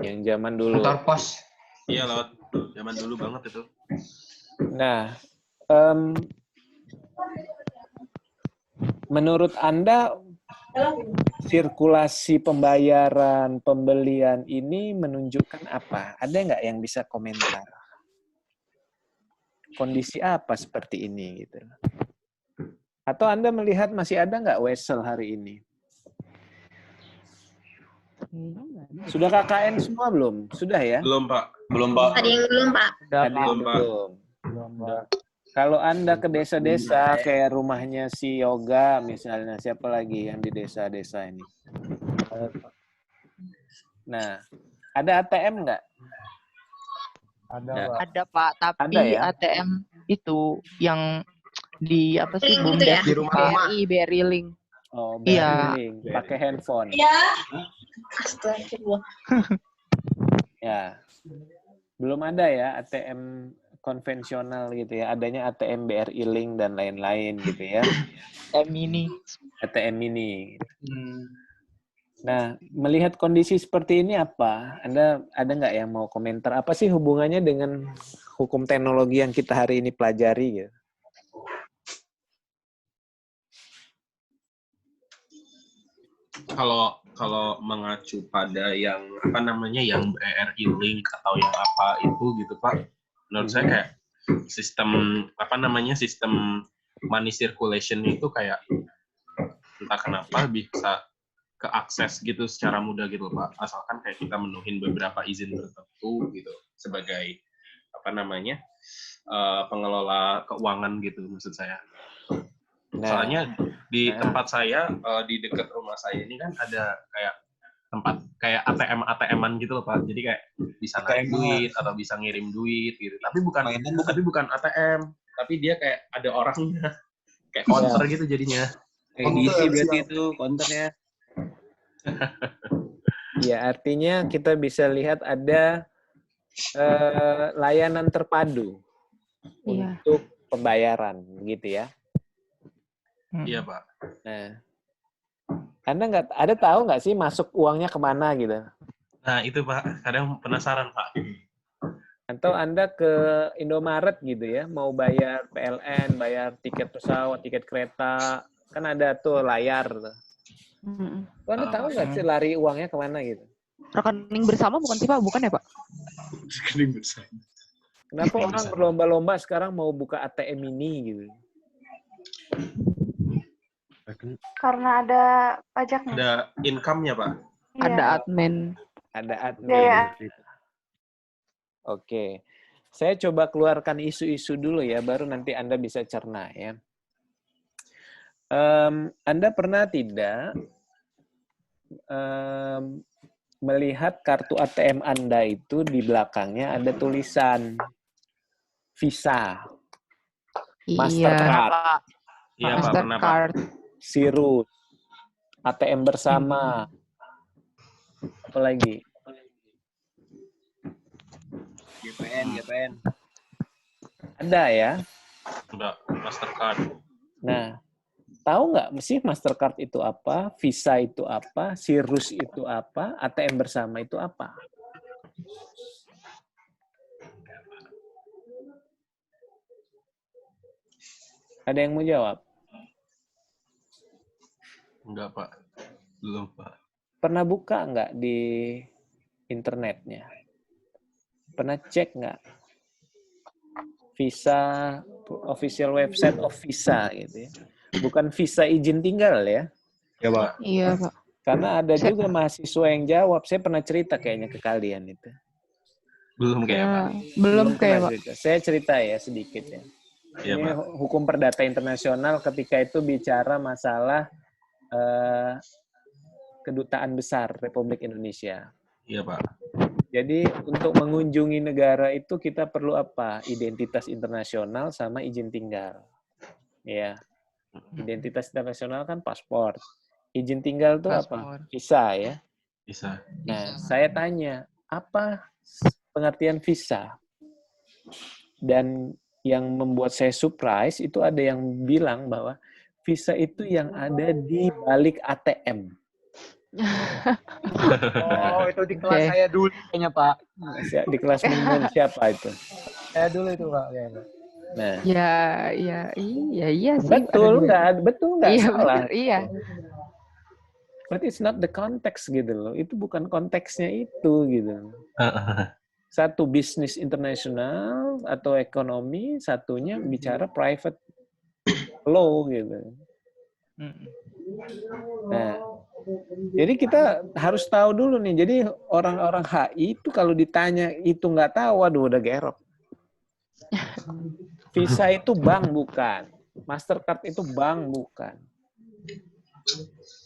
Yang zaman dulu. Kantor pos. Iya, lewat zaman dulu banget itu. Nah, menurut Anda sirkulasi pembayaran pembelian ini menunjukkan apa? Ada nggak yang bisa komentar? Kondisi apa seperti ini gitu? Atau Anda melihat masih ada nggak wesel hari ini? Sudah KKN semua belum? Sudah ya? Belum, Pak. Belum, Pak. Ada yang belum, Pak. Ada yang Belum, Pak. belum. Kalau Anda ke desa-desa kayak rumahnya si Yoga misalnya, siapa lagi yang di desa-desa ini? Nah, ada ATM nggak? Ada Pak, tapi Ada ya? ATM itu yang di apa sih Link gitu BUMDes ya? Di rumah-rumah. BRI Link. Oh, Iya. BRI, pakai handphone. Ya. Astagfirullah. Ya. Belum ada ya ATM konvensional gitu ya. Adanya ATM BRI Link dan lain-lain gitu ya. ATM ini. ATM ini. Nah, melihat kondisi seperti ini apa? Anda ada nggak yang mau komentar? Apa sih hubungannya dengan hukum teknologi yang kita hari ini pelajari? Gitu? Kalau mengacu pada yang apa namanya yang BRI Link atau yang apa itu gitu Pak, menurut saya kayak sistem apa namanya sistem money circulation itu kayak entah kenapa bisa keakses gitu secara mudah gitu Pak, asalkan kayak kita menuhin beberapa izin tertentu gitu sebagai apa namanya pengelola keuangan gitu maksud saya. Nah, soalnya di tempat saya di dekat rumah saya ini kan ada kayak tempat kayak ATM-an gitu loh Pak. Jadi kayak bisa narik duit atau bisa ngirim duit gitu. Tapi bukan ATM, tapi dia kayak ada orangnya. Kayak counter gitu jadinya. Kayak DC berarti itu counternya. Ya, artinya kita bisa lihat ada layanan terpadu untuk pembayaran gitu ya. Iya Pak. Nah, Anda tahu nggak sih masuk uangnya kemana gitu? Nah itu Pak, kadang penasaran Pak. Atau Anda ke Indomaret gitu ya, mau bayar PLN, bayar tiket pesawat, tiket kereta, kan ada tuh layar. Anda tahu nggak sih lari uangnya kemana gitu? Rekening bersama bukan sih Pak? Bukan ya Pak? Rekening bersama. Kenapa orang berlomba-lomba sekarang mau buka ATM ini gitu? Karena ada pajaknya. Ada income-nya Pak. Ada admin. Ada admin. Ya. Oke. Saya coba keluarkan isu-isu dulu ya, baru nanti Anda bisa cerna ya. Anda pernah tidak melihat kartu ATM Anda itu di belakangnya ada tulisan Visa, Mastercard, Iya Pak, pernah Pak. Sirus, ATM bersama, apa lagi? GPN. Ada ya? Udah, Mastercard. Nah, tahu nggak sih Mastercard itu apa, Visa itu apa, Sirus itu apa, ATM bersama itu apa? Ada yang mau jawab? Enggak Pak, belum Pak. Pernah buka nggak di internetnya? Pernah cek nggak? Visa, official website of Visa gitu ya. Bukan visa izin tinggal ya. Ya Pak. Iya Pak. Karena ada juga mahasiswa yang jawab. Saya pernah cerita kayaknya ke kalian itu. Belum kayak Pak. Belum kayak Pak. Cerita. Saya cerita ya sedikit ya. Iya, Ini Pak. hukum perdata internasional ketika itu bicara masalah kedutaan besar Republik Indonesia. Iya Pak. Jadi untuk mengunjungi negara itu kita perlu apa? Identitas internasional sama izin tinggal. Ya. Identitas internasional kan paspor. Izin tinggal itu apa? Visa ya. Bisa. Nah, saya tanya, apa pengertian visa? Dan yang membuat saya surprise itu ada yang bilang bahwa visa itu yang ada di balik ATM. Oh, itu di kelas Oke. saya dulu kayaknya, Pak. Di kelas Mun siapa itu? Saya dulu itu, Pak. Kayaknya. Nah, Ya, iya sih. betul ada nggak dua. Iya salah. benar, iya. But it's not the context gitu loh. Itu bukan konteksnya itu gitu. Satu bisnis internasional atau ekonomi, satunya bicara private law gitu. Nah, jadi kita harus tahu dulu nih. Jadi orang-orang HI itu kalau ditanya itu nggak tahu, waduh udah gerok. Visa itu bank bukan, Mastercard itu bank bukan,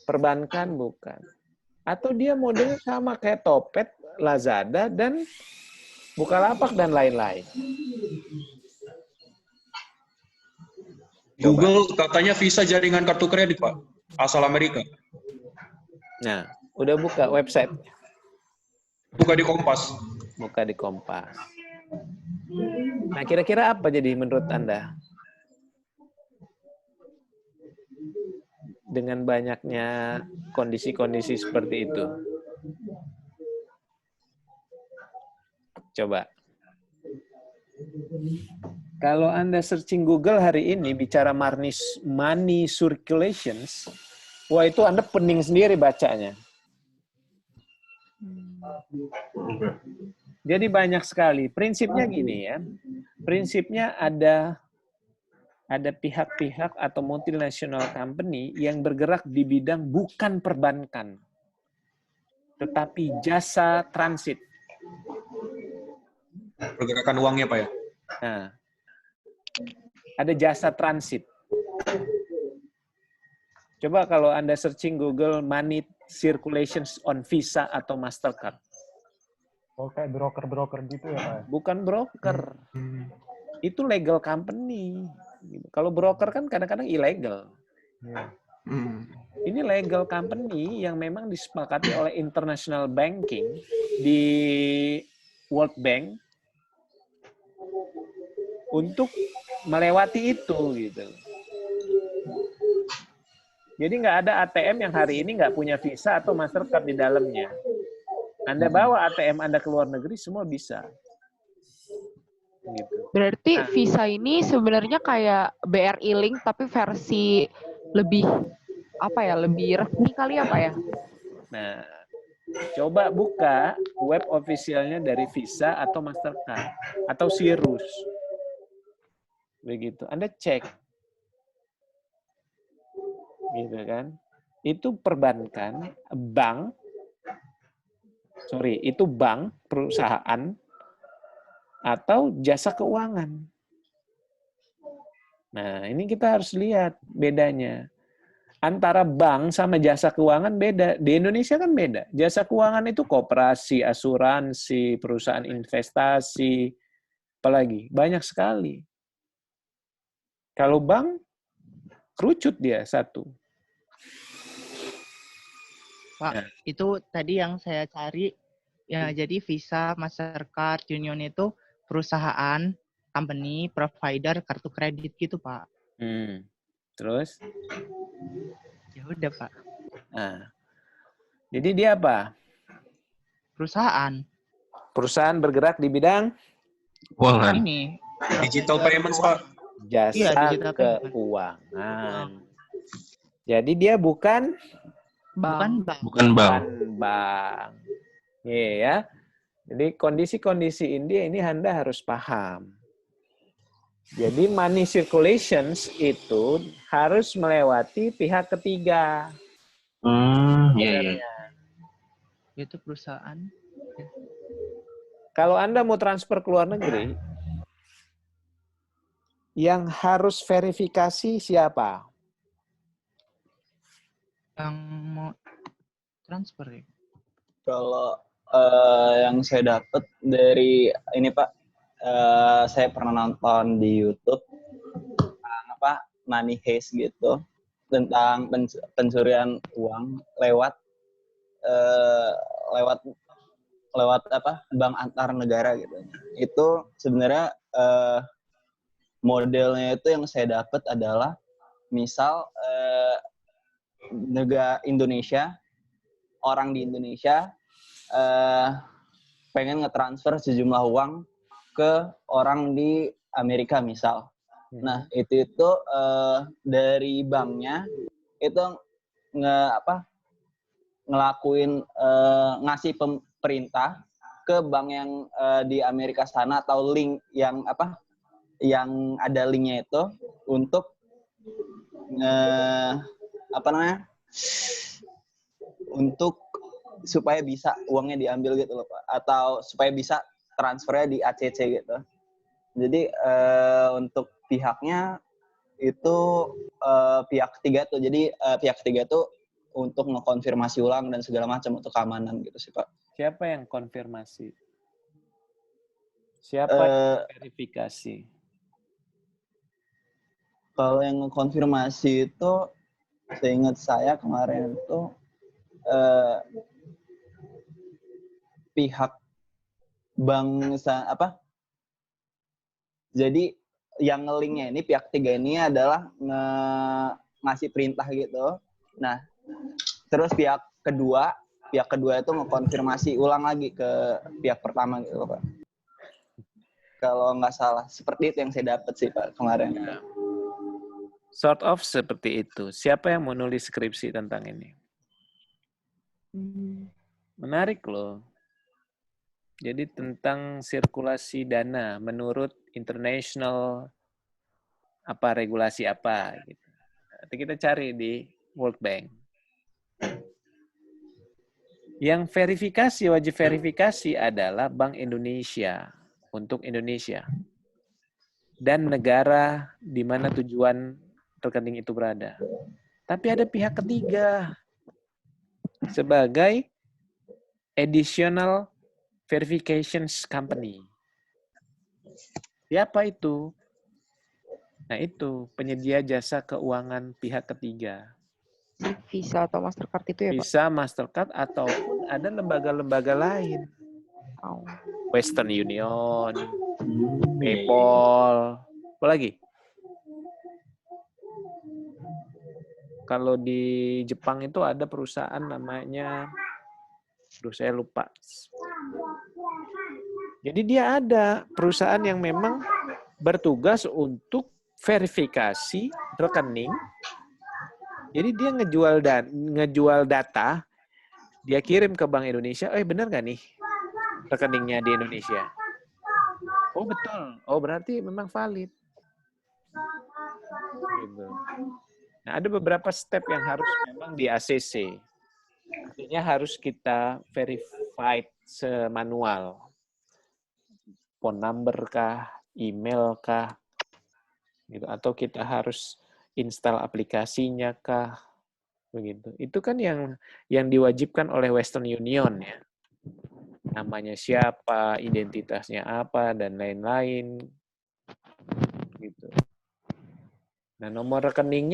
perbankan bukan. Atau dia modelnya sama kayak Topet, Lazada, dan Bukalapak dan lain-lain. Google katanya Visa jaringan kartu kredit, Pak. Asal Amerika. Nah, udah buka website. Buka di Kompas. Buka di Kompas. Nah, kira-kira apa jadi menurut Anda? Dengan banyaknya kondisi-kondisi seperti itu. Coba. Kalau Anda searching Google hari ini bicara money circulations, wah itu Anda pening sendiri bacanya. Jadi banyak sekali. Prinsipnya gini ya. Prinsipnya ada pihak-pihak atau multinational company yang bergerak di bidang bukan perbankan, tetapi jasa transit. Pergerakan uangnya, Pak ya? Nah, ada jasa transit. Coba kalau Anda searching Google money circulations on Visa atau Mastercard. Oh, kayak broker-broker gitu ya, Pak? Bukan broker. Itu legal company. Kalau broker kan kadang-kadang ilegal. Ini legal company yang memang disepakati oleh international banking di World Bank untuk melewati itu gitu. Jadi nggak ada ATM yang hari ini nggak punya Visa atau Mastercard di dalamnya. Anda bawa ATM Anda ke luar negeri semua bisa. Gitu. Berarti Visa ini sebenarnya kayak BRI Link tapi versi lebih lebih resmi kali ya, Pak ya? Nah, coba buka web officialnya dari Visa atau Mastercard atau Cirrus. Begitu. Anda cek. Gitu kan. Itu perbankan, itu bank, perusahaan, atau jasa keuangan. Nah, ini kita harus lihat bedanya. Antara bank sama jasa keuangan beda. Di Indonesia kan beda. Jasa keuangan itu koperasi, asuransi, perusahaan investasi, apalagi banyak sekali. Kalau bank, kerucut dia satu. Pak, Nah. itu tadi yang saya cari, ya jadi Visa, Mastercard, Union itu perusahaan, company, provider, kartu kredit gitu, Pak. Terus? Ya udah, Pak. Nah, jadi dia apa? Perusahaan. Perusahaan bergerak di bidang? Keuangan. Ini. Digital payments, Pak. Jasa digital payment. keuangan. Jadi dia bukan Bank. Bukan bank. bank. Iya ya. Jadi kondisi-kondisi ini Anda harus paham. Jadi money circulations itu harus melewati pihak ketiga. Iya. Itu perusahaan. Kalau Anda mau transfer ke luar negeri, yang harus verifikasi siapa? Yang mau transfer ya? Kalau yang saya dapat dari ini Pak, saya pernah nonton di YouTube money heist gitu tentang pencurian uang lewat bank antar negara gitu. Itu sebenarnya modelnya itu yang saya dapat adalah misal negara Indonesia orang di Indonesia pengen ngetransfer sejumlah uang ke orang di Amerika misal. Nah, itu dari banknya itu ngelakuin ngasih perintah ke bank yang di Amerika sana atau link yang ada linknya itu untuk untuk supaya bisa uangnya diambil gitu loh Pak, atau supaya bisa transfernya di ACC gitu. Jadi untuk pihaknya itu pihak ketiga tuh. Jadi pihak ketiga tuh untuk ngekonfirmasi ulang dan segala macam untuk keamanan gitu sih Pak. Siapa yang konfirmasi? Siapa yang verifikasi? Kalau yang ngekonfirmasi itu, seingat saya kemarin itu pihak bank jadi yang nge-linknya ini pihak ketiga ini adalah ngasih perintah gitu. Nah, terus pihak kedua itu ngekonfirmasi ulang lagi ke pihak pertama gitu Pak. Kalau nggak salah seperti itu yang saya dapat sih Pak kemarin. Ya. Sort of seperti itu. Siapa yang mau nulis skripsi tentang ini? Menarik loh. Jadi tentang sirkulasi dana menurut international regulasi apa gitu. Nanti kita cari di World Bank. Yang wajib verifikasi adalah Bank Indonesia untuk Indonesia dan negara di mana tujuan rekening itu berada. Tapi ada pihak ketiga sebagai additional verifications company. Siapa itu? Nah itu, penyedia jasa keuangan pihak ketiga. Visa atau Mastercard itu ya Pak? Visa, Mastercard, ataupun ada lembaga-lembaga lain. Oh. Western Union, PayPal, apa lagi? Kalau di Jepang itu ada perusahaan namanya, saya lupa. Jadi dia ada perusahaan yang memang bertugas untuk verifikasi rekening. Jadi dia ngejual data, dia kirim ke Bank Indonesia, benar nggak nih rekeningnya di Indonesia? Oh betul, berarti memang valid. Gitu. Nah ada beberapa step yang harus memang di ACC. Artinya harus kita verified semanual. Phone number kah, email kah, gitu. Atau kita harus install aplikasinya kah, begitu. Itu kan yang diwajibkan oleh Western Union ya. Namanya siapa, identitasnya apa, dan lain-lain. Gitu. Nah, nomor rekening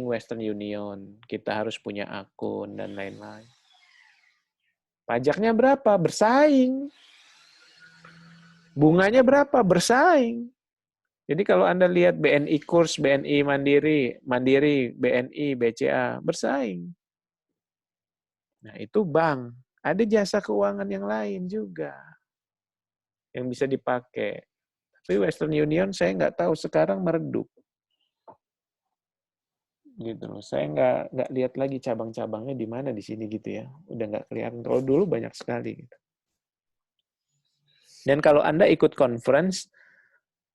Western Union, kita harus punya akun dan lain-lain. Pajaknya berapa? Bersaing. Bunganya berapa? Bersaing. Jadi kalau Anda lihat BNI Kurs, BNI Mandiri, BNI, BCA, bersaing. Nah, itu bank. Ada jasa keuangan yang lain juga yang bisa dipakai. Tapi Western Union saya nggak tahu sekarang meredup. Gitu loh. Saya nggak lihat lagi cabang-cabangnya di mana di sini gitu ya. Udah nggak kelihatan. Kalau dulu banyak sekali. Gitu. Dan kalau Anda ikut conference,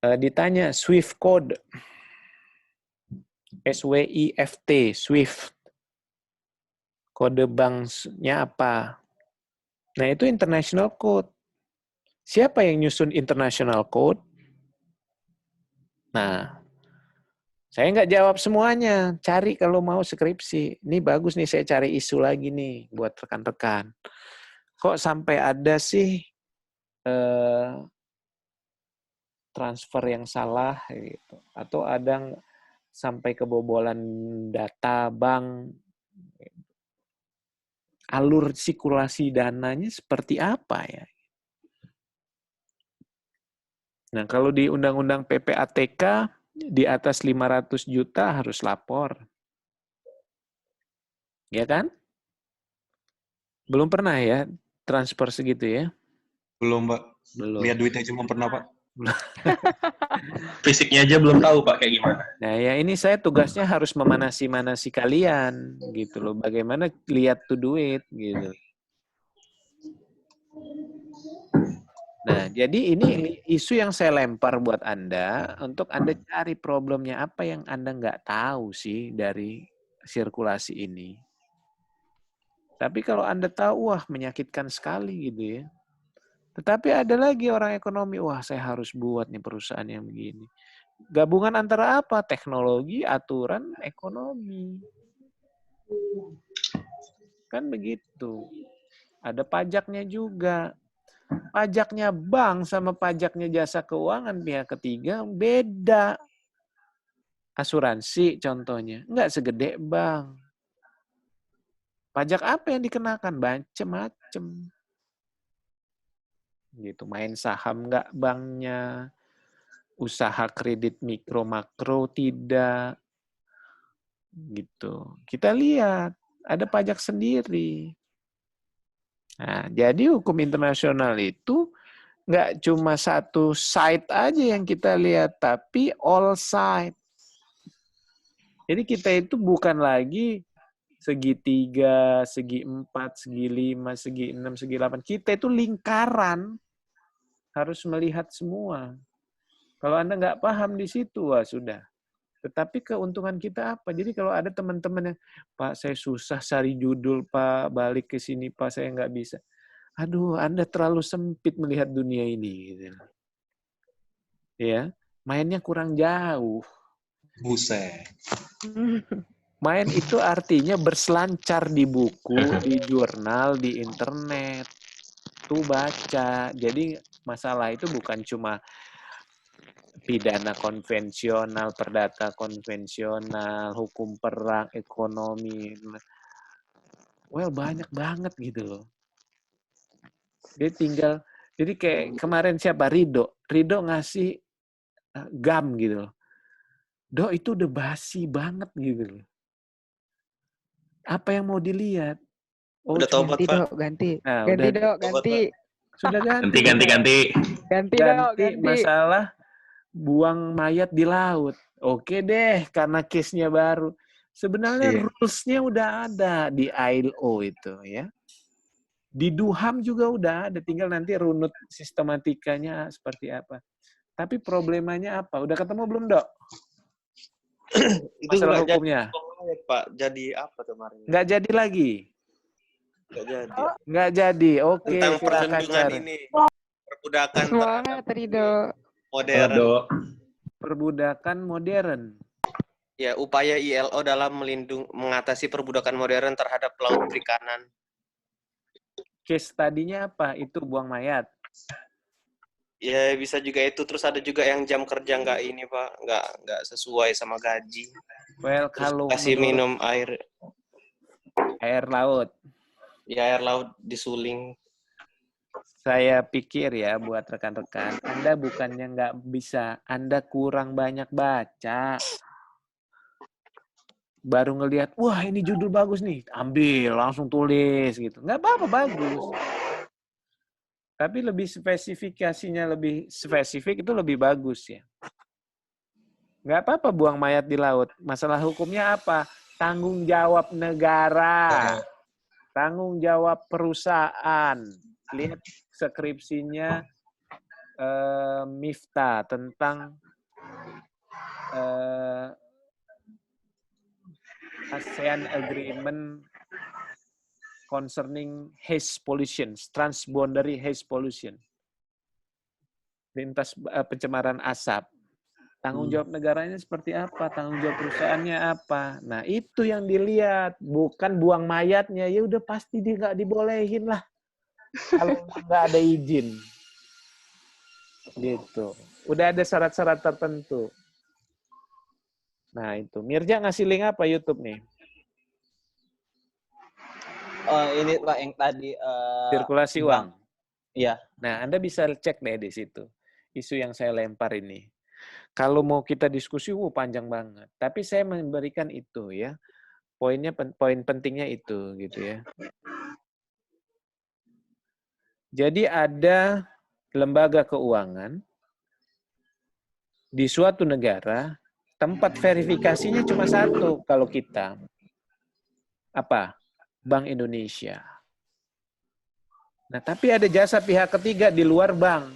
ditanya SWIFT code. SWIFT, SWIFT. Kode banknya apa? Nah, itu international code. Siapa yang nyusun international code? Nah, saya nggak jawab semuanya. Cari kalau mau skripsi. Ini bagus nih, saya cari isu lagi nih buat rekan-rekan. Kok sampai ada sih transfer yang salah gitu, atau ada sampai kebobolan data bank, alur sirkulasi dananya seperti apa ya? Nah, kalau di Undang-Undang PPATK di atas 500 juta harus lapor. Ya kan? Belum pernah ya transfer segitu ya? Belum, Pak. Belum. Lihat duitnya cuma pernah, Pak. Fisiknya aja belum tahu Pak kayak gimana. Nah, ya ini saya tugasnya harus memanasi-manasi kalian gitu loh. Bagaimana lihat tuh duit gitu. Nah, jadi ini isu yang saya lempar buat Anda untuk Anda cari problemnya apa yang Anda nggak tahu sih dari sirkulasi ini. Tapi kalau Anda tahu, wah menyakitkan sekali gitu ya. Tetapi ada lagi orang ekonomi, wah saya harus buat nih perusahaan yang begini. Gabungan antara apa? Teknologi, aturan, ekonomi. Kan begitu. Ada pajaknya juga. Pajaknya bank sama pajaknya jasa keuangan pihak ketiga beda. Asuransi contohnya, nggak segede bank. Pajak apa yang dikenakan? Macem-macem. Gitu, main saham nggak banknya, usaha kredit mikro makro tidak. Gitu. Kita lihat, ada pajak sendiri. Nah, jadi hukum internasional itu nggak cuma satu side aja yang kita lihat, tapi all side. Jadi kita itu bukan lagi segi 3, segi 4, segi 5, segi 6, segi 8. Kita itu lingkaran. Harus melihat semua. Kalau Anda nggak paham di situ, wah sudah. Tetapi keuntungan kita apa? Jadi kalau ada teman-teman yang, Pak saya susah cari judul, Pak balik ke sini, Pak saya nggak bisa. Aduh, Anda terlalu sempit melihat dunia ini. Gitu. Ya, mainnya kurang jauh. Buset. Main itu artinya berselancar di buku, di jurnal, di internet. Tuh baca. Jadi masalah itu bukan cuma pidana konvensional, perdata konvensional, hukum perang, ekonomi. Well, banyak banget gitu loh. Dia tinggal, jadi kayak kemarin siapa? Ridho ngasih GAM gitu loh. Dok, itu udah basi banget gitu loh. Apa yang mau dilihat? Oh, udah tobat, Pak. Ganti. Nah, ganti, udah, Dok, ganti. Sudah ganti. Ganti, Dok, ganti. Masalah buang mayat di laut. Oke deh, karena case-nya baru. Sebenarnya rules-nya udah ada di ILO itu ya. Di DUHAM juga udah ada, tinggal nanti runut sistematikanya seperti apa. Tapi problemanya apa? Udah ketemu belum, Dok? Itu masalah hukumnya. Jadi, Pak, jadi apa kemarin? Nggak jadi lagi. Nggak jadi. Oke, tentang perlindungan ini. Perbudakan semangat, Ridho. Modern. Perbudakan modern. Ya, upaya ILO dalam mengatasi perbudakan modern terhadap pelaut perikanan. Case tadinya apa? Itu buang mayat. Ya, bisa juga itu. Terus ada juga yang jam kerja nggak ini, Pak. Nggak sesuai sama gaji. Well, terus kalau kasih minum air laut. Ya, air laut disuling. Saya pikir ya buat rekan-rekan, Anda bukannya nggak bisa, Anda kurang banyak baca. Baru ngelihat, wah ini judul bagus nih, ambil, langsung tulis gitu. Nggak apa-apa, bagus. Tapi lebih spesifikasinya lebih spesifik itu lebih bagus ya. Nggak apa-apa buang mayat di laut. Masalah hukumnya apa? Tanggung jawab negara. Tanggung jawab perusahaan. Lihat skripsinya Miftah tentang ASEAN Agreement concerning haze pollution, transboundary haze pollution. Lintas pencemaran asap. Tanggung jawab negaranya seperti apa? Tanggung jawab perusahaannya apa? Nah, itu yang dilihat, bukan buang mayatnya. Ya udah pasti dia nggak dibolehin lah. Kalau nggak ada izin. Gitu. Udah ada syarat-syarat tertentu. Nah, itu. Mirja ngasih link apa YouTube nih? Ini Pak yang tadi sirkulasi uang. Iya. Nah, Anda bisa cek deh di situ. Isu yang saya lempar ini. Kalau mau kita diskusi, panjang banget. Tapi saya memberikan itu ya. Poin pentingnya itu gitu ya. Jadi ada lembaga keuangan di suatu negara, tempat verifikasinya cuma satu kalau kita. Apa? Bank Indonesia. Nah, tapi ada jasa pihak ketiga di luar bank.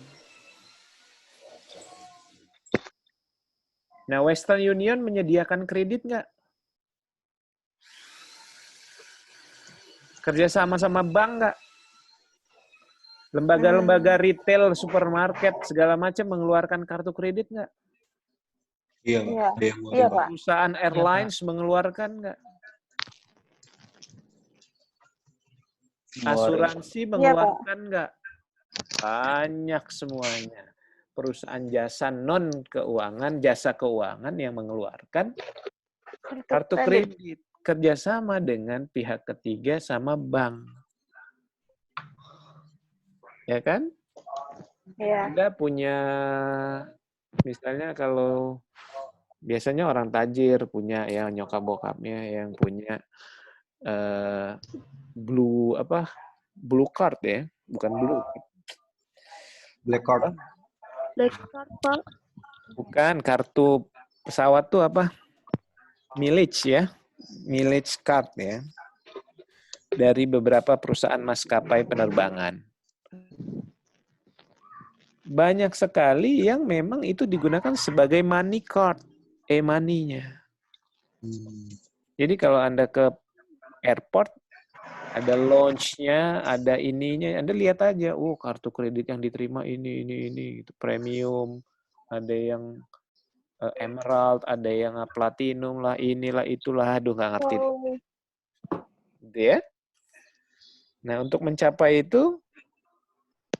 Nah, Western Union menyediakan kredit nggak? Kerja sama bank nggak? Lembaga-lembaga retail, supermarket, segala macam mengeluarkan kartu kredit nggak? Iya, Pak. Ada yang model, Pak. Perusahaan airlines mengeluarkan nggak? Asuransi mengeluarkan nggak? Banyak semuanya. Perusahaan jasa non-keuangan, jasa keuangan yang mengeluarkan kartu kredit. Kerjasama dengan pihak ketiga sama bank. Ya kan? Iya. Anda punya, misalnya kalau biasanya orang tajir punya ya nyokap bokapnya yang punya blue card ya, bukan blue. Black card. Black card, Pak. Bukan, kartu pesawat tuh apa? Mileage ya. Mileage card ya. Dari beberapa perusahaan maskapai penerbangan. Banyak sekali yang memang itu digunakan sebagai money card, e-money-nya. Jadi kalau Anda ke airport, ada lounge-nya, ada ininya, Anda lihat aja, kartu kredit yang diterima ini, gitu, premium, ada yang emerald, ada yang platinum lah, inilah, itulah, aduh nggak ngerti. Gitu ya. Nah, untuk mencapai itu,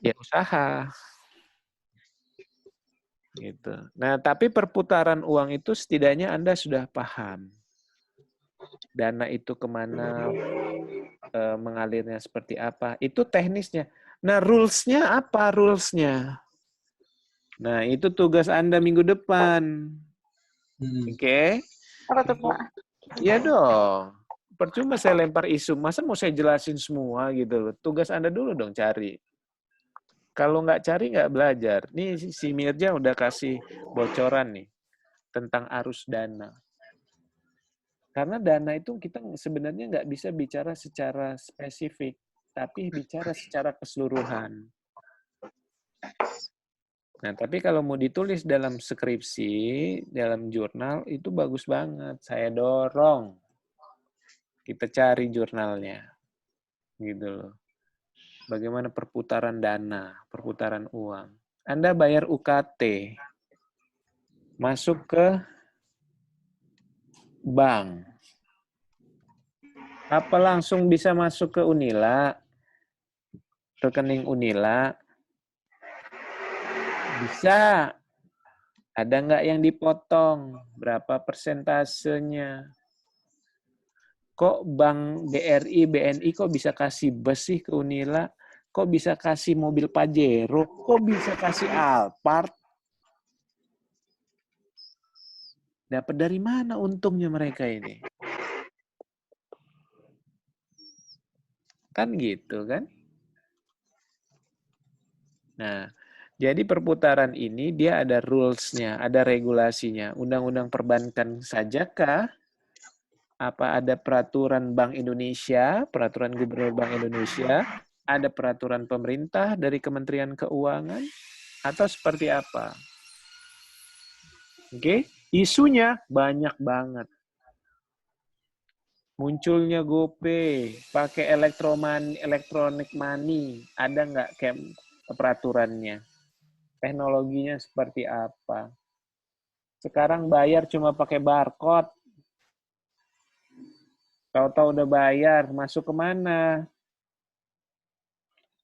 ya usaha. Gitu. Nah, tapi perputaran uang itu setidaknya Anda sudah paham. Dana itu kemana, mengalirnya seperti apa. Itu teknisnya. Nah, rules-nya apa rules-nya? Nah, itu tugas Anda minggu depan. Oke? Apa tuh, Pak? Iya dong. Percuma saya lempar isu. Masa mau saya jelasin semua gitu loh. Tugas Anda dulu dong cari. Kalau nggak cari, nggak belajar. Nih si Mirja udah kasih bocoran nih tentang arus dana. Karena dana itu kita sebenarnya nggak bisa bicara secara spesifik, tapi bicara secara keseluruhan. Nah, tapi kalau mau ditulis dalam skripsi, dalam jurnal, itu bagus banget. Saya dorong. Kita cari jurnalnya. Gitu loh. Bagaimana perputaran dana, perputaran uang. Anda bayar UKT, masuk ke bank. Apa langsung bisa masuk ke Unila? Rekening Unila? Bisa. Ada nggak yang dipotong? Berapa persentasenya? Kok Bank BRI, BNI kok bisa kasih bus sih ke Unila? Kok bisa kasih mobil Pajero? Kok bisa kasih Alphard? Dapat dari mana untungnya mereka ini? Kan gitu kan? Nah, jadi perputaran ini dia ada rules-nya, ada regulasinya. Undang-undang perbankan sajakah? Apa ada peraturan Bank Indonesia, peraturan Gubernur Bank Indonesia, ada peraturan pemerintah dari Kementerian Keuangan, atau seperti apa? Oke, isunya banyak banget. Munculnya GoPay, pakai electronic money, ada nggak kayak peraturannya? Teknologinya seperti apa? Sekarang bayar cuma pakai barcode. Tahu-tahu udah bayar, masuk kemana?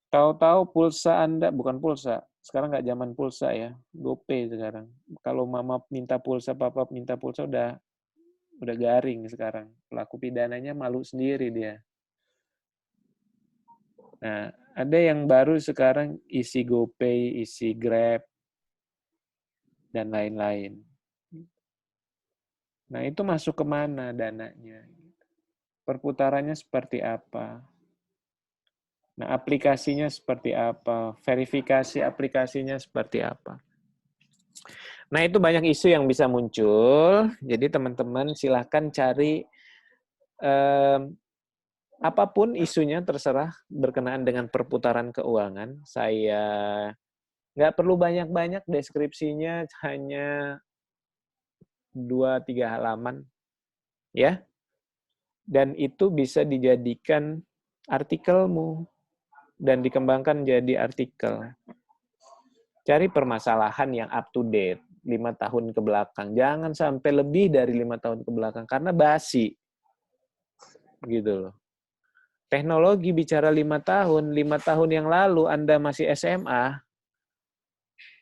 Tahu-tahu pulsa Anda, bukan pulsa, sekarang nggak zaman pulsa ya, GoPay sekarang. Kalau mama minta pulsa, papa minta pulsa, udah garing sekarang. Pelaku pidananya malu sendiri dia. Nah, ada yang baru sekarang isi GoPay, isi Grab, dan lain-lain. Nah, itu masuk kemana dananya? Perputarannya seperti apa? Nah, aplikasinya seperti apa? Verifikasi aplikasinya seperti apa? Nah, itu banyak isu yang bisa muncul. Jadi teman-teman silahkan cari apapun isunya, terserah berkenaan dengan perputaran keuangan. Saya nggak perlu banyak-banyak, deskripsinya hanya 2-3 halaman. Ya. Dan itu bisa dijadikan artikelmu dan dikembangkan jadi artikel. Cari permasalahan yang up to date 5 tahun ke belakang. Jangan sampai lebih dari 5 tahun ke belakang karena basi. Gitu loh. Teknologi bicara 5 tahun yang lalu Anda masih SMA.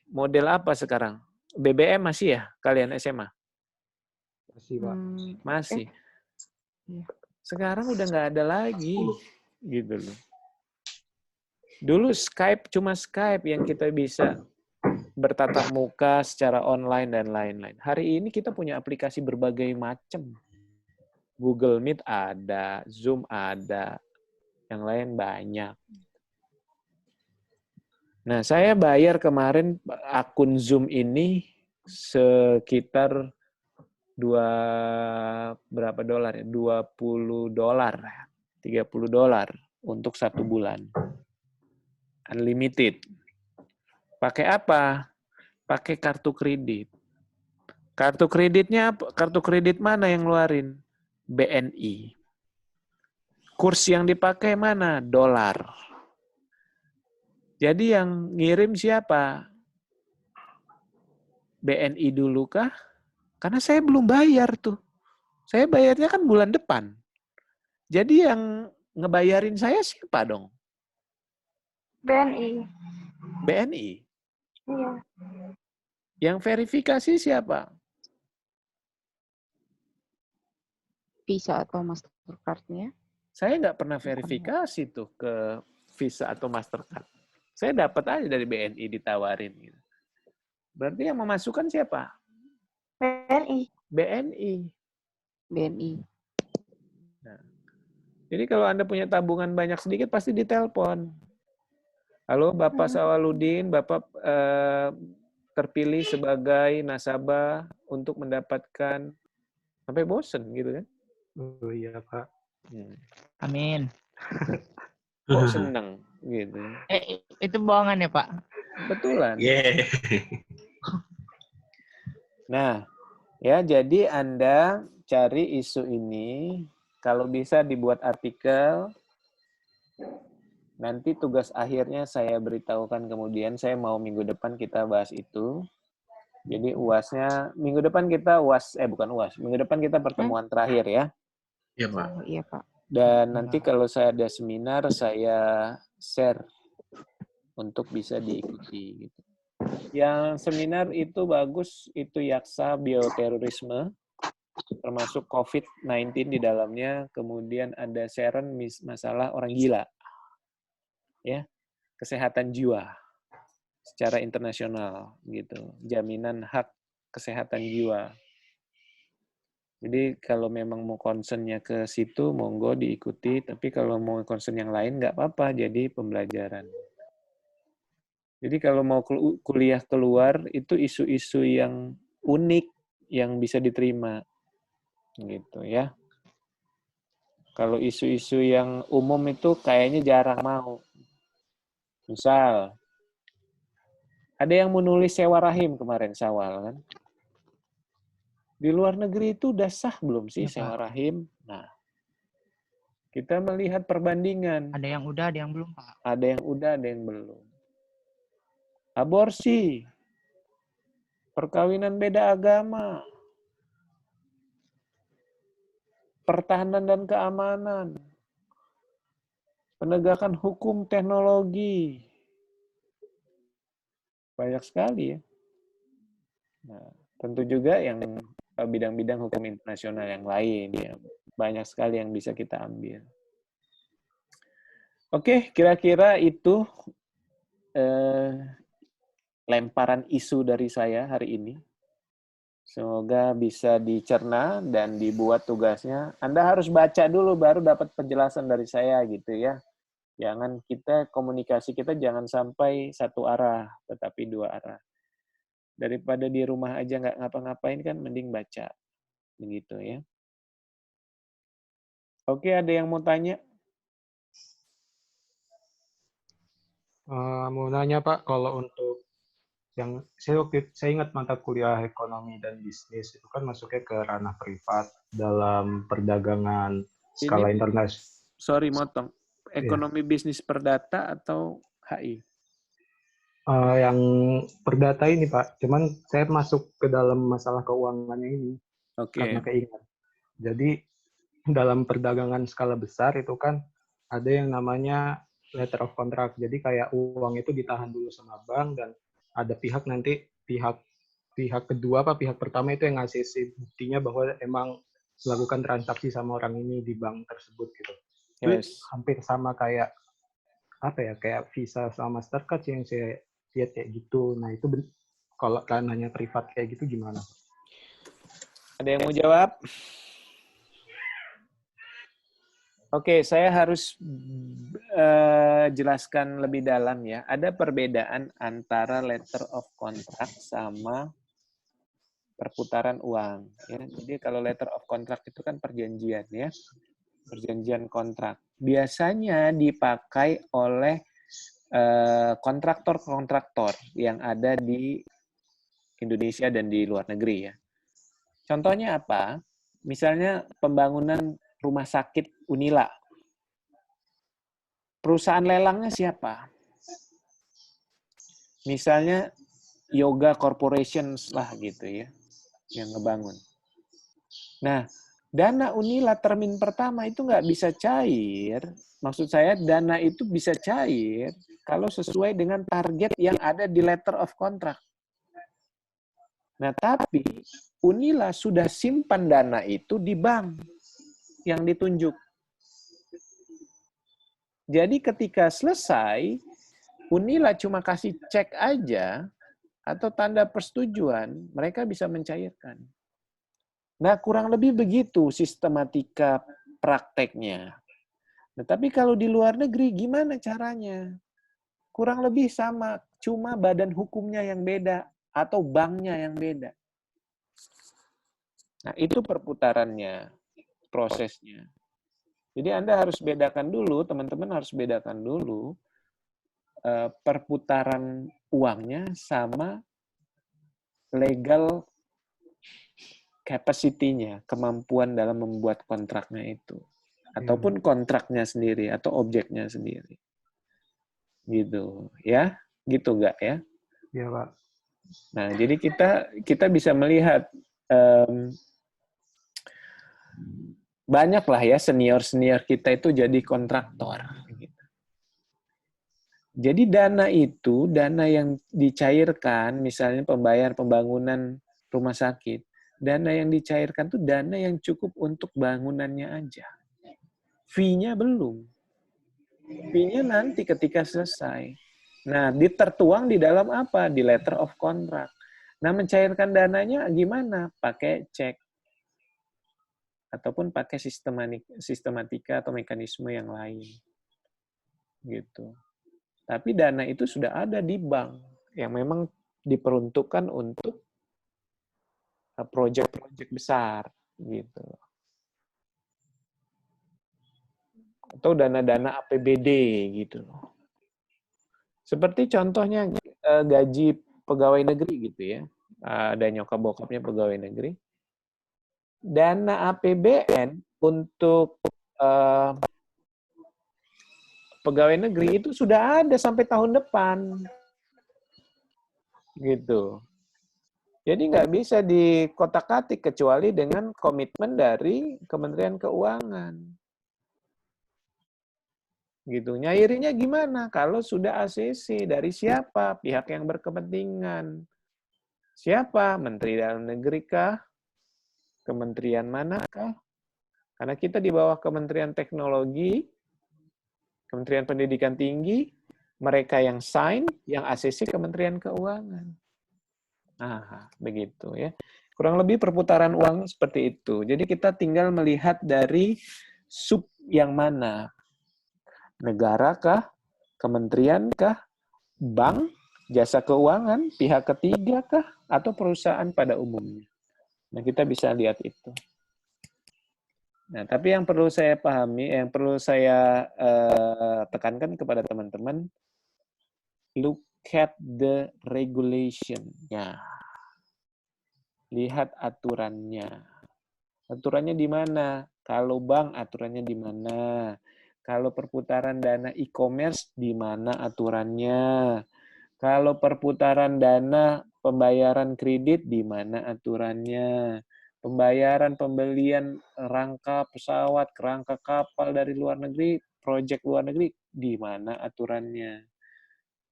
Model apa sekarang? BBM masih ya kalian SMA? Masih, Pak. Masih. Sekarang udah nggak ada lagi. Gitu loh. Dulu Skype cuma Skype yang kita bisa bertatap muka secara online dan lain-lain. Hari ini kita punya aplikasi berbagai macam. Google Meet ada, Zoom ada, yang lain banyak. Nah, saya bayar kemarin akun Zoom ini sekitar berapa dolar ya? $20, $30 untuk 1 bulan. Unlimited. Pakai apa? Pakai kartu kredit. Kartu kreditnya apa? Kartu kredit mana yang ngeluarin? BNI. Kurs yang dipakai mana? Dolar. Jadi yang ngirim siapa? BNI dulu kah? Karena saya belum bayar tuh. Saya bayarnya kan bulan depan. Jadi yang ngebayarin saya siapa dong? BNI. BNI. Iya. Yang verifikasi siapa? Visa atau Mastercard-nya. Saya nggak pernah verifikasi tuh ke Visa atau Mastercard. Saya dapat aja dari BNI ditawarin. Gitu. Berarti yang memasukkan siapa? BNI. BNI. BNI. Nah, jadi kalau Anda punya tabungan banyak sedikit, pasti ditelepon. Halo Bapak Sawaludin, Bapak terpilih sebagai nasabah untuk mendapatkan, sampai bosen gitu kan? Oh iya, Pak. Amin. Kok seneng gitu. Itu bohongan ya, Pak? Betulan. Yeah. Nah, ya jadi Anda cari isu ini, kalau bisa dibuat artikel, nanti tugas akhirnya saya beritahukan kemudian, saya mau minggu depan kita bahas itu. Jadi UAS-nya, minggu depan kita UAS, bukan UAS, minggu depan kita pertemuan terakhir ya. Iya, Pak. Oh, iya, Pak. Dan nanti kalau saya ada seminar, saya share untuk bisa diikuti. Gitu. Yang seminar itu bagus, itu Yaksa Bioterorisme, termasuk COVID-19 di dalamnya, kemudian ada Sharon masalah orang gila. Ya, kesehatan jiwa secara internasional gitu, jaminan hak kesehatan jiwa. Jadi kalau memang mau concernnya ke situ, monggo diikuti. Tapi kalau mau concern yang lain, nggak apa-apa. Jadi pembelajaran. Jadi kalau mau kuliah keluar, itu isu-isu yang unik, yang bisa diterima. Gitu ya. Kalau isu-isu yang umum itu kayaknya jarang mau. Misal, ada yang menulis sewa rahim kemarin, Syawal kan? Di luar negeri itu udah sah belum sih sewa rahim? Nah, kita melihat perbandingan. Ada yang udah, ada yang belum, Pak. Ada yang udah, ada yang belum. Aborsi, perkawinan beda agama, pertahanan dan keamanan, penegakan hukum teknologi. Banyak sekali ya. Nah, tentu juga yang bidang-bidang hukum internasional yang lain ya. Banyak sekali yang bisa kita ambil. Oke, kira-kira itu lemparan isu dari saya hari ini. Semoga bisa dicerna dan dibuat tugasnya. Anda harus baca dulu baru dapat penjelasan dari saya gitu ya. Jangan komunikasi kita jangan sampai satu arah, tetapi dua arah. Daripada di rumah aja nggak ngapa-ngapain kan mending baca. Begitu ya. Oke, ada yang mau tanya? Mau nanya Pak, kalau untuk yang saya ingat mata kuliah ekonomi dan bisnis itu kan masuknya ke ranah privat dalam perdagangan skala internasional. Sorry, motong. Ekonomi bisnis perdata atau HI? Yang perdata ini Pak, cuman saya masuk ke dalam masalah keuangannya ini karena keingat. Jadi dalam perdagangan skala besar itu kan ada yang namanya letter of contract. Jadi kayak uang itu ditahan dulu sama bank dan ada pihak kedua pihak pertama itu yang ngasih buktinya bahwa emang melakukan transaksi sama orang ini di bank tersebut gitu. Itu hampir sama kayak kayak Visa sama Mastercard yang saya lihat kayak gitu. Nah itu kalau ranahnya privat kayak gitu gimana? Ada yang mau jawab? Oke, saya harus jelaskan lebih dalam ya. Ada perbedaan antara letter of contract sama perputaran uang. Ya. Jadi kalau letter of contract itu kan perjanjian ya, perjanjian kontrak. Biasanya dipakai oleh kontraktor-kontraktor yang ada di Indonesia dan di luar negeri ya. Contohnya apa? Misalnya pembangunan rumah sakit Unila. Perusahaan lelangnya siapa? Misalnya Yoga Corporation lah gitu ya, yang ngebangun. Nah, dana Unila termin pertama itu nggak bisa cair. Maksud saya dana itu bisa cair kalau sesuai dengan target yang ada di letter of contract. Nah, tapi Unila sudah simpan dana itu di bank yang ditunjuk. Jadi ketika selesai, Unila cuma kasih cek aja atau tanda persetujuan, mereka bisa mencairkan. Nah, kurang lebih begitu sistematika prakteknya. Nah, tapi kalau di luar negeri, gimana caranya? Kurang lebih sama, cuma badan hukumnya yang beda atau banknya yang beda. Nah, itu perputarannya, prosesnya. Jadi Anda harus bedakan dulu, teman-teman harus bedakan dulu perputaran uangnya sama legal capacity-nya, kemampuan dalam membuat kontraknya itu. Ataupun kontraknya sendiri, atau objeknya sendiri. Gitu, ya? Gitu nggak ya? Iya, Pak. Nah, jadi kita bisa melihat banyak lah ya senior-senior kita itu jadi kontraktor. Jadi dana itu, dana yang dicairkan, misalnya pembangunan rumah sakit, dana yang dicairkan itu dana yang cukup untuk bangunannya aja. Fee-nya belum. Fee-nya nanti ketika selesai. Nah, ditertuang di dalam apa? Di letter of contract. Nah, mencairkan dananya gimana? Pakai cek. Ataupun pakai sistematika atau mekanisme yang lain. Gitu. Tapi dana itu sudah ada di bank yang memang diperuntukkan untuk proyek-proyek besar gitu. Atau dana-dana APBD gitu. Seperti contohnya gaji pegawai negeri gitu ya. Ada nyokap bokapnya pegawai negeri. Dana APBN untuk pegawai negeri itu sudah ada sampai tahun depan. Gitu. Jadi nggak bisa dikotak-katik kecuali dengan komitmen dari Kementerian Keuangan. Gitu. Nyairinya gimana? Kalau sudah ACC, dari siapa? Pihak yang berkepentingan. Siapa? Menteri Dalam Negeri kah? Kementerian manakah? Karena kita di bawah Kementerian Teknologi, Kementerian Pendidikan Tinggi, mereka yang sign, yang ACC Kementerian Keuangan. Nah, begitu ya. Kurang lebih perputaran uang seperti itu. Jadi kita tinggal melihat dari sub yang mana. Negara kah? Kementerian kah? Bank? Jasa keuangan? Pihak ketiga kah? Atau perusahaan pada umumnya? Nah, kita bisa lihat itu. Nah, tapi yang perlu saya pahami, yang perlu saya tekankan kepada teman-teman, look at the regulation-nya. Lihat aturannya. Aturannya di mana? Kalau bank, aturannya di mana? Kalau perputaran dana e-commerce, di mana aturannya? Kalau perputaran dana pembayaran kredit, di mana aturannya? Pembayaran pembelian rangka pesawat, rangka kapal dari luar negeri, proyek luar negeri, di mana aturannya?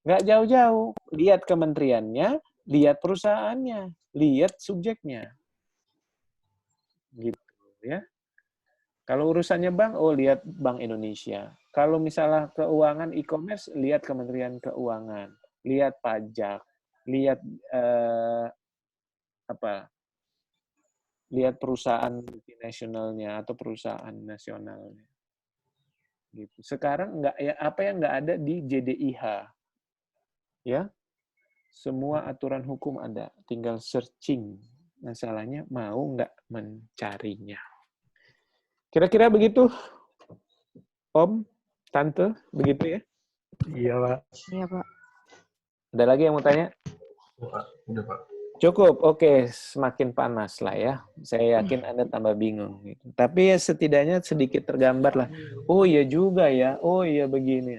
Nggak jauh-jauh. Lihat kementeriannya, lihat perusahaannya, lihat subjeknya. Gitu ya. Kalau urusannya bank, lihat Bank Indonesia. Kalau misalnya keuangan e-commerce, lihat Kementerian Keuangan, lihat pajak, lihat lihat perusahaan multinasionalnya atau perusahaan nasionalnya. Gitu. Sekarang apa yang nggak ada di JDIH, ya? Semua aturan hukum ada, tinggal searching. Masalahnya mau nggak mencarinya. Kira-kira begitu, Om, Tante, begitu ya? Iya, Pak. Iya, Pak. Ada lagi yang mau tanya? Udah, Pak. Cukup, oke. Semakin panas lah ya. Saya yakin Anda tambah bingung. Gitu. Tapi ya setidaknya sedikit tergambar lah. Oh iya juga ya, oh iya begini.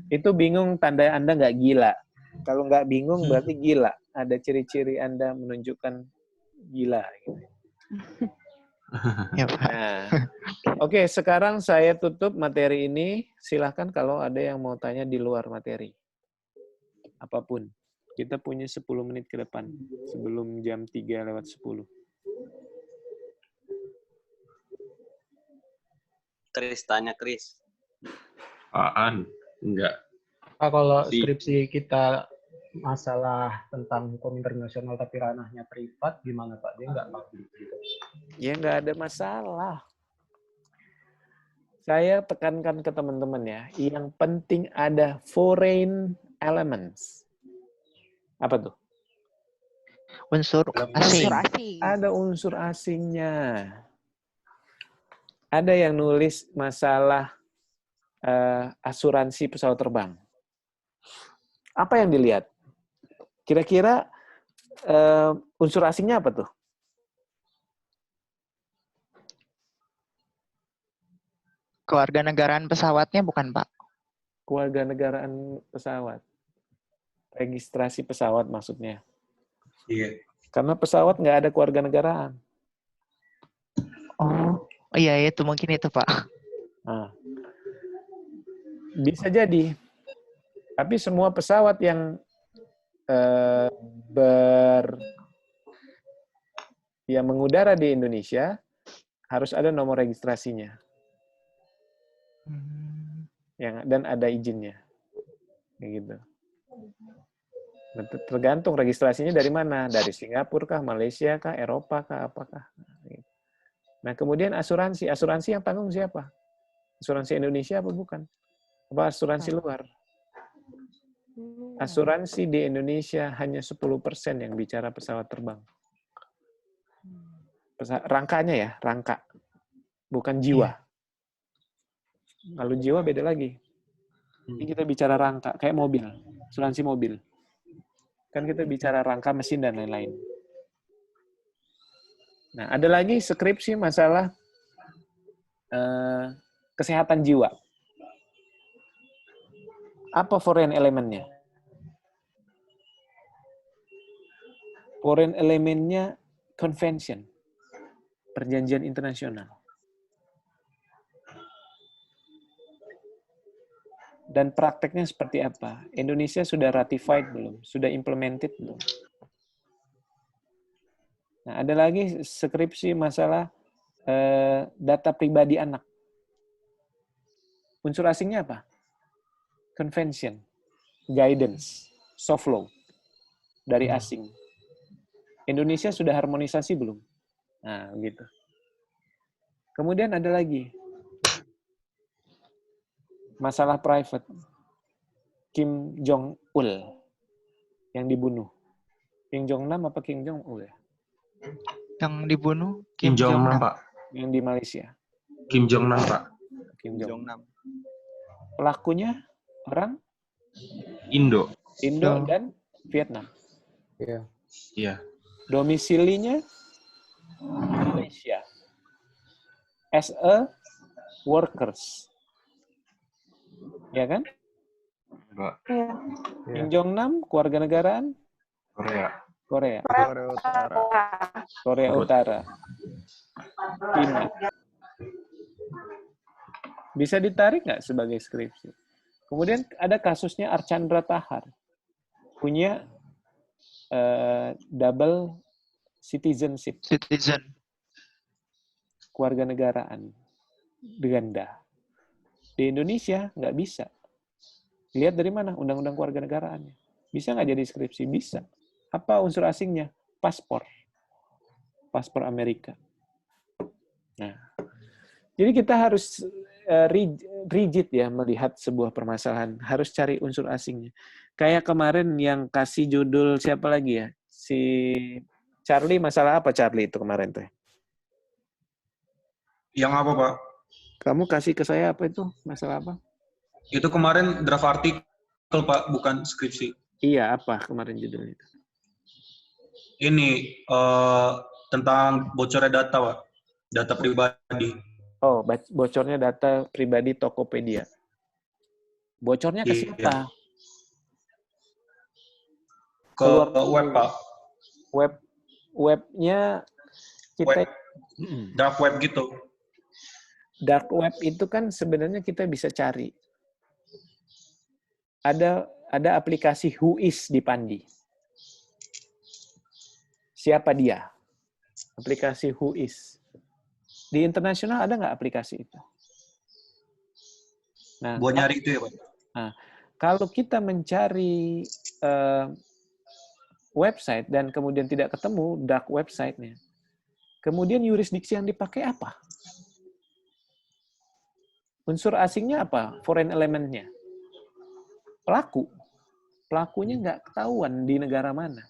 Itu bingung tanda Anda nggak gila. Kalau nggak bingung berarti gila. Ada ciri-ciri Anda menunjukkan gila. Gitu. Ya, Pak. Nah, oke, sekarang saya tutup materi ini. Silahkan kalau ada yang mau tanya di luar materi. Apapun. Kita punya 10 menit ke depan. Sebelum jam 3:10. Chris, tanya Chris. Apaan? Enggak. Pak, kalau skripsi kita masalah tentang hukum internasional tapi ranahnya privat, gimana Pak? Dia nggak publik gitu? Ya nggak ada masalah. Saya tekankan ke teman-teman ya, yang penting ada foreign elements. Apa tuh? Unsur asing. Ada unsur asingnya. Ada yang nulis masalah asuransi pesawat terbang. Apa yang dilihat? Kira-kira unsur asingnya apa tuh? Kewarganegaraan pesawatnya bukan, Pak? Kewarganegaraan pesawat. Registrasi pesawat maksudnya. Iya. Karena pesawat nggak ada kewarganegaraan. Oh, iya itu mungkin itu, Pak. Nah, bisa jadi. Tapi semua pesawat yang yang mengudara di Indonesia harus ada nomor registrasinya. Dan ada izinnya. Kayak gitu. Tergantung registrasinya dari mana? Dari Singapura kah, Malaysia kah, Eropa kah, apakah? Nah, kemudian asuransi. Asuransi yang tanggung siapa? Asuransi Indonesia apa bukan? Apa asuransi luar? Asuransi di Indonesia hanya 10% yang bicara pesawat terbang. Rangkanya ya, rangka. Bukan jiwa. Kalau jiwa beda lagi. Ini kita bicara rangka, kayak mobil. Asuransi mobil. Kan kita bicara rangka mesin dan lain-lain. Nah, ada lagi skripsi masalah kesehatan jiwa. Apa foreign elemennya? Foreign elemennya convention, perjanjian internasional. Dan prakteknya seperti apa? Indonesia sudah ratified belum? Sudah implemented belum? Nah, ada lagi skripsi masalah data pribadi anak. Unsur asingnya apa? Convention, guidance, soft law dari asing. Indonesia sudah harmonisasi belum? Nah, gitu. Kemudian ada lagi Masalah private. Kim Jong-il yang dibunuh. Kim Jong-nam apa Kim Jong-il ya? Yang dibunuh Kim Jong-nam, Pak. Yang di Malaysia. Kim Jong-nam, Pak. Kim Jong-nam. Pelakunya orang Indo. dan Vietnam. Iya. Iya. Domisilinya Malaysia. As a workers. Ya kan? Enggak. Iya. Kim Jong-nam kewarganegaraan Korea. Korea Utara. Cina. Bisa ditarik nggak sebagai skripsi? Kemudian ada kasusnya Archandra Tahar. Punya double citizenship. Kewarganegaraan ganda. Di Indonesia nggak bisa. Lihat dari mana undang-undang kewarganegaraannya. Bisa nggak jadi skripsi? Bisa. Apa unsur asingnya? Paspor Amerika. Nah, jadi kita harus rigid ya melihat sebuah permasalahan. Harus cari unsur asingnya. Kayak kemarin yang kasih judul siapa lagi ya? Si Charlie, masalah apa Charlie itu kemarin tuh? Yang apa, Pak? Kamu kasih ke saya apa itu? Masalah apa? Itu kemarin draft artikel, Pak, bukan skripsi. Iya, apa kemarin judulnya itu? Ini tentang bocornya data, Pak. Data pribadi. Oh, bocornya data pribadi Tokopedia. Bocornya ke siapa? Ke web, Pak. Webnya kita Dark web gitu. Dark web itu kan sebenarnya kita bisa cari. Ada aplikasi Whois di Pandi. Siapa dia? Aplikasi Whois. Di internasional ada nggak aplikasi itu? Nah, buat nyari itu ya, Pak. Nah, kalau kita mencari website dan kemudian tidak ketemu dark website-nya, kemudian yurisdiksi yang dipakai apa? Unsur asingnya apa? Foreign element-nya. Pelakunya nggak ketahuan di negara mana.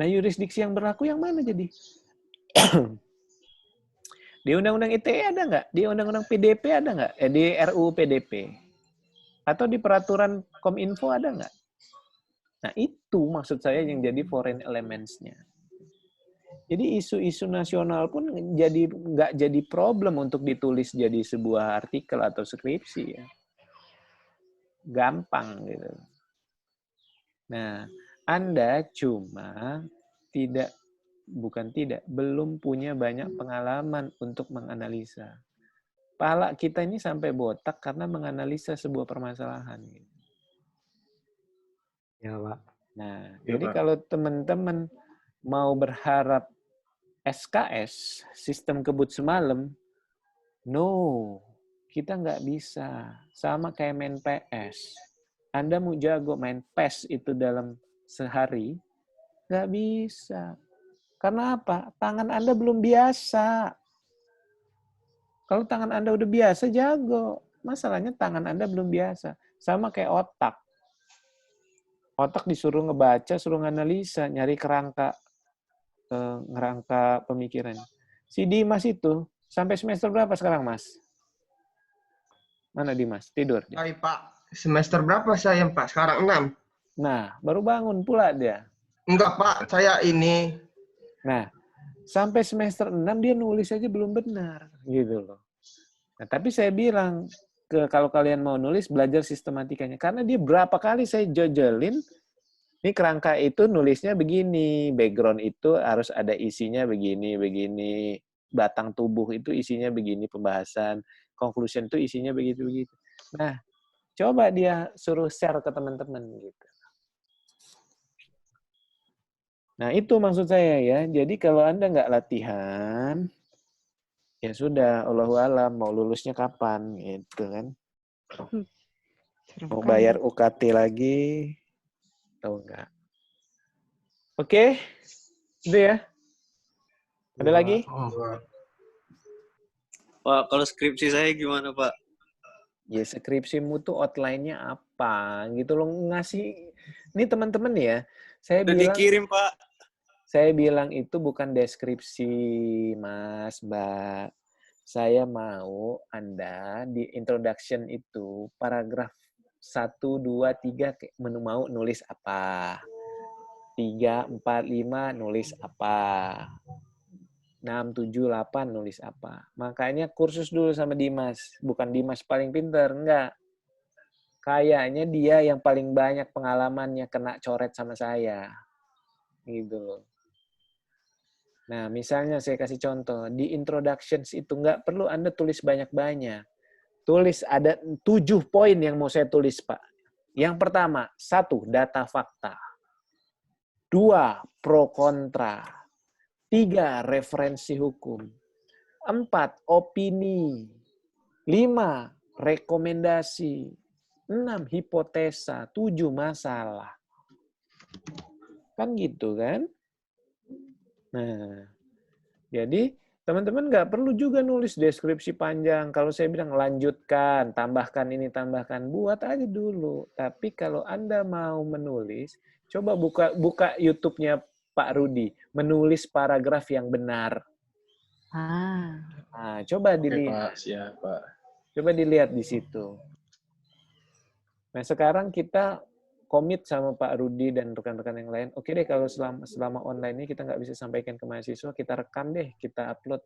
Nah, yurisdiksi yang berlaku yang mana jadi? Di Undang-Undang ITE ada nggak? Di Undang-Undang PDP ada nggak? Di RUU PDP? Atau di Peraturan Kominfo ada nggak? Nah, itu maksud saya yang jadi foreign elements-nya. Jadi isu-isu nasional pun nggak jadi problem untuk ditulis jadi sebuah artikel atau skripsi ya. Gampang gitu. Nah, Anda cuma belum punya banyak pengalaman untuk menganalisa. Pala kita ini sampai botak karena menganalisa sebuah permasalahan. Ya, Pak. Nah, jadi kalau teman-teman mau berharap SKS, sistem kebut semalam, no, kita nggak bisa. Sama kayak main PS. Anda mau jago main PES itu dalam sehari, nggak bisa. Karena apa? Tangan Anda belum biasa. Kalau tangan Anda udah biasa, jago. Masalahnya tangan Anda belum biasa. Sama kayak otak. Otak disuruh ngebaca, suruh nganalisa, nyari ngerangka pemikiran. Si Dimas itu, sampai semester berapa sekarang, Mas? Mana Dimas? Tidur? Hai, Pak. Semester berapa saya, Pak? Sekarang 6. Nah, baru bangun pula dia. Enggak, Pak. Saya ini. Nah, sampai semester 6 dia nulis aja belum benar. Gitu loh. Nah, tapi saya bilang, kalau kalian mau nulis, belajar sistematikanya. Karena dia berapa kali saya jojelin, ini kerangka itu nulisnya begini, background itu harus ada isinya begini, batang tubuh itu isinya begini, pembahasan, conclusion itu isinya begitu-begitu. Nah, coba dia suruh share ke teman-teman gitu. Nah, itu maksud saya ya. Jadi kalau Anda nggak latihan, ya sudah, Allahu a'lam, mau lulusnya kapan gitu kan. Mau bayar UKT lagi, tahu nggak? Oke, itu ya. Ada lagi? Pak, kalau skripsi saya gimana, Pak? Ya skripsimu tuh outline-nya apa gitu loh, ngasih. Ini teman-teman ya, saya Udah bilang dikirim, Pak. Saya bilang itu bukan deskripsi, Mas, Mbak. Saya mau Anda di introduction itu paragraf 1, 2, 3 mau nulis apa. 3, 4, 5 nulis apa. 6, 7, 8 nulis apa. Makanya kursus dulu sama Dimas. Bukan Dimas paling pinter, enggak. Kayaknya dia yang paling banyak pengalamannya kena coret sama saya. Gitu loh. Nah, misalnya saya kasih contoh, di introductions itu nggak perlu Anda tulis banyak-banyak. Tulis ada 7 poin yang mau saya tulis, Pak. Yang pertama, 1, data fakta. 2, pro kontra. 3, referensi hukum. 4, opini. 5, rekomendasi. 6, hipotesa. 7, masalah. Kan gitu kan? Nah, jadi teman-teman nggak perlu juga nulis deskripsi panjang. Kalau saya bilang lanjutkan, tambahkan ini, tambahkan, buat aja dulu. Tapi kalau Anda mau menulis, coba buka YouTube-nya Pak Rudi, menulis paragraf yang benar. Nah, coba dilihat. Pak, siap, Pak. Coba dilihat di situ. Nah, sekarang kita komit sama Pak Rudi dan rekan-rekan yang lain. Oke deh, kalau selama online ini kita nggak bisa sampaikan ke mahasiswa, kita rekam deh, kita upload.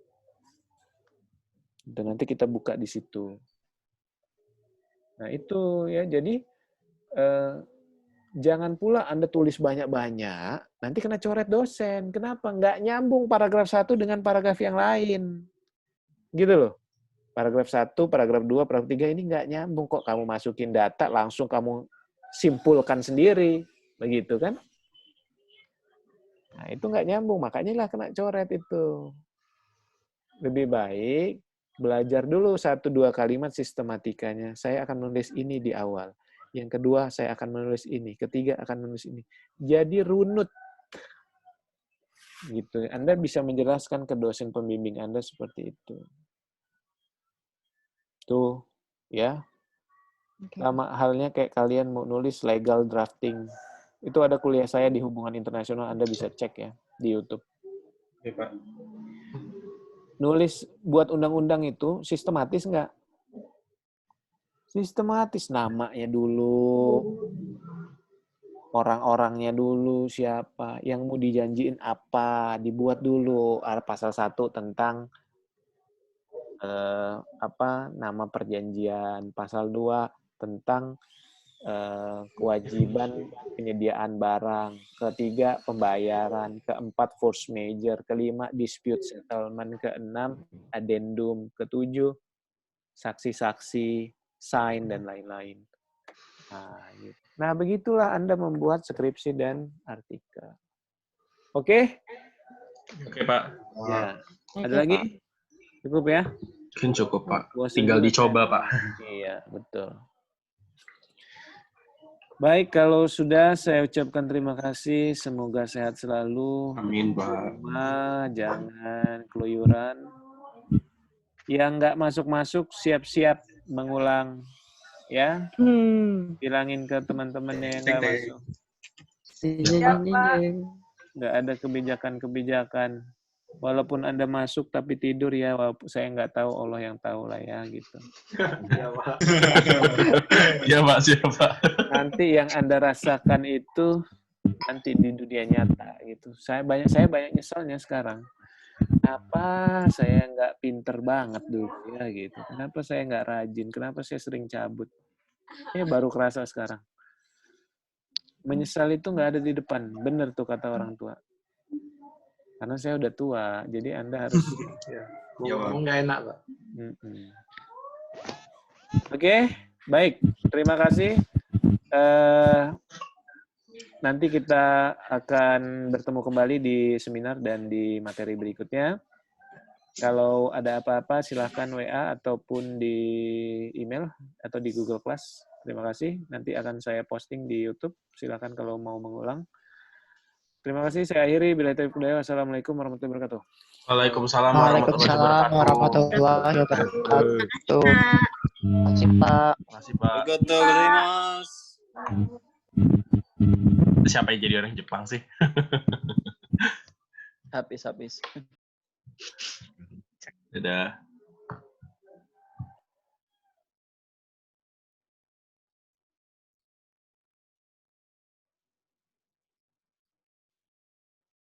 Dan nanti kita buka di situ. Nah itu ya, jadi jangan pula Anda tulis banyak-banyak, nanti kena coret dosen. Kenapa? Nggak nyambung paragraf 1 dengan paragraf yang lain. Gitu loh. Paragraf 1, paragraf 2, paragraf 3 ini nggak nyambung kok. Kamu masukin data, langsung kamu simpulkan sendiri, begitu kan? Nah, itu nggak nyambung, makanya lah kena coret itu. Lebih baik belajar dulu 1-2 kalimat sistematikanya. Saya akan menulis ini di awal. Yang kedua, saya akan menulis ini. Ketiga, akan menulis ini. Jadi runut. Gitu. Anda bisa menjelaskan ke dosen pembimbing Anda seperti itu. Tuh, ya. Sama halnya kayak kalian mau nulis legal drafting. Itu ada kuliah saya di hubungan internasional, Anda bisa cek ya di YouTube. Oke, Pak. Nulis buat undang-undang itu sistematis nggak? Sistematis, namanya dulu, orang-orangnya dulu siapa, yang mau dijanjiin apa, dibuat dulu. Pasal 1 tentang nama perjanjian, pasal 2 tentang kewajiban penyediaan barang, ketiga pembayaran, keempat force majeure, kelima dispute settlement, keenam addendum, ketujuh saksi-saksi, sign dan lain-lain. Nah, begitulah Anda membuat skripsi dan artikel. Oke? Oke, Pak. Ya. Ada lagi? Cukup ya? Mungkin cukup, Pak. Tinggal dicoba, Pak. Iya, betul. Baik, kalau sudah saya ucapkan terima kasih. Semoga sehat selalu. Amin, Pak. Jangan keluyuran. Yang nggak masuk-masuk, siap-siap mengulang. Ya. Bilangin ke teman-temannya yang nggak masuk. Nggak ada kebijakan-kebijakan. Walaupun Anda masuk tapi tidur ya, walaupun saya nggak tahu, Allah yang tahu lah ya gitu. Iya, Pak. Iya, Pak, siapa? Nanti yang Anda rasakan itu nanti di dunia nyata gitu. Saya banyak nyesalnya sekarang. Kenapa saya nggak pinter banget dulu ya gitu. Kenapa saya nggak rajin? Kenapa saya sering cabut? Ini baru kerasa sekarang. Menyesal itu nggak ada di depan. Bener tuh kata orang tua. Karena saya udah tua, jadi Anda harus ngomong nggak enak, Pak. Oke, baik. Terima kasih. Nanti kita akan bertemu kembali di seminar dan di materi berikutnya. Kalau ada apa-apa, silahkan WA ataupun di email atau di Google Class. Terima kasih. Nanti akan saya posting di YouTube. Silahkan kalau mau mengulang. Terima kasih. Saya akhiri. Bila taufiq wal hidayah. Wassalamualaikum warahmatullahi wabarakatuh. Waalaikumsalam warahmatullahi wabarakatuh. Makasih, Pak. Makasih, Pak. Arigatou gozaimasu. Siapa yang jadi orang Jepang sih? Habis. Dadah.